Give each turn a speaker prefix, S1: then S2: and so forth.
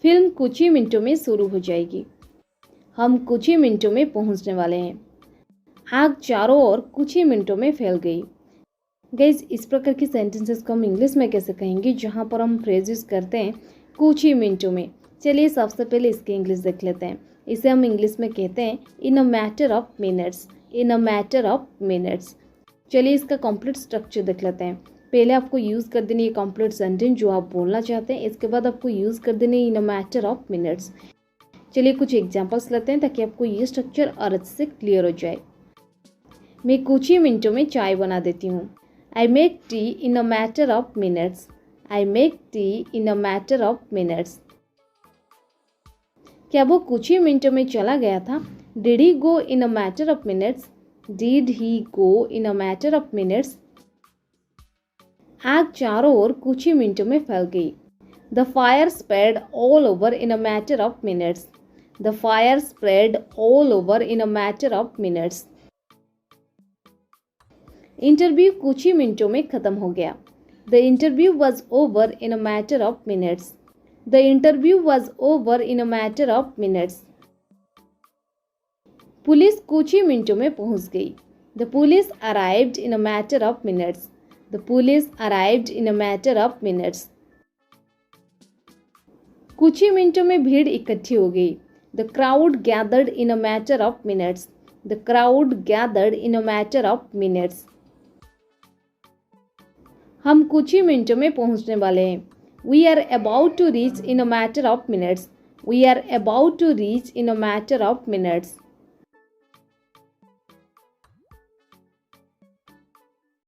S1: Film कुछ ही मिनटों में शुरू हो जाएगी। हम कुछ ही मिनटों में पहुंचने वाले हैं। आग चारों ओर कुछ ही मिनटों में फैल गई। गाइस, इस प्रकार की सेंटेंसेस को हम इंग्लिश में कैसे कहेंगे जहां पर हम फ्रेज यूज करते हैं कुछ ही मिनटों में। चलिए सबसे पहले इसकी इंग्लिश देख लेते हैं। इसे हम इंग्लिश में कहते हैं in a matter of minutes. In a matter of minutes. चलिए इसका कंप्लीट स्ट्रक्चर देख लेते हैं। पहले आपको यूज़ कर देनी है कंप्लीट सेंटेंस जो आप बोलना चाहते हैं। इसके बाद आपको यूज़ कर देनी है इन अ मैटर ऑफ मिनट्स। चलिए कुछ एग्जांपल्स लेते हैं ताकि आपको ये स्ट्रक्चर और अच्छे से क्लियर हो जाए। मैं कुछ ही मिनटों में चाय बना देती हूँ। I make tea in a matter of minutes. I make tea in a matter of minutes. क्या वो कुछ ही मिनटों में चला गया था? Did he go in a matter of minutes? Did he go in a matter of minutes? आग चारों ओर कुछ ही मिनटों में फैल गई। The fire spread all over in a matter of minutes. The fire spread all over in a matter of minutes. Interview कुछ ही मिनटों में खत्म हो गया। The interview was over in a matter of minutes. The interview was over in a matter of minutes. Police कुछ ही मिनटों में पहुंच गई। The police arrived in a matter of minutes. The police arrived in a matter of minutes. कुछ ही मिनटों में भीड़ इकट्ठी हो गई। The crowd gathered in a matter of minutes. The crowd gathered in a matter of minutes. हम कुछ ही मिनटों में पहुंचने वाले हैं। We are about to reach in a matter of minutes. We are about to reach in a matter of minutes.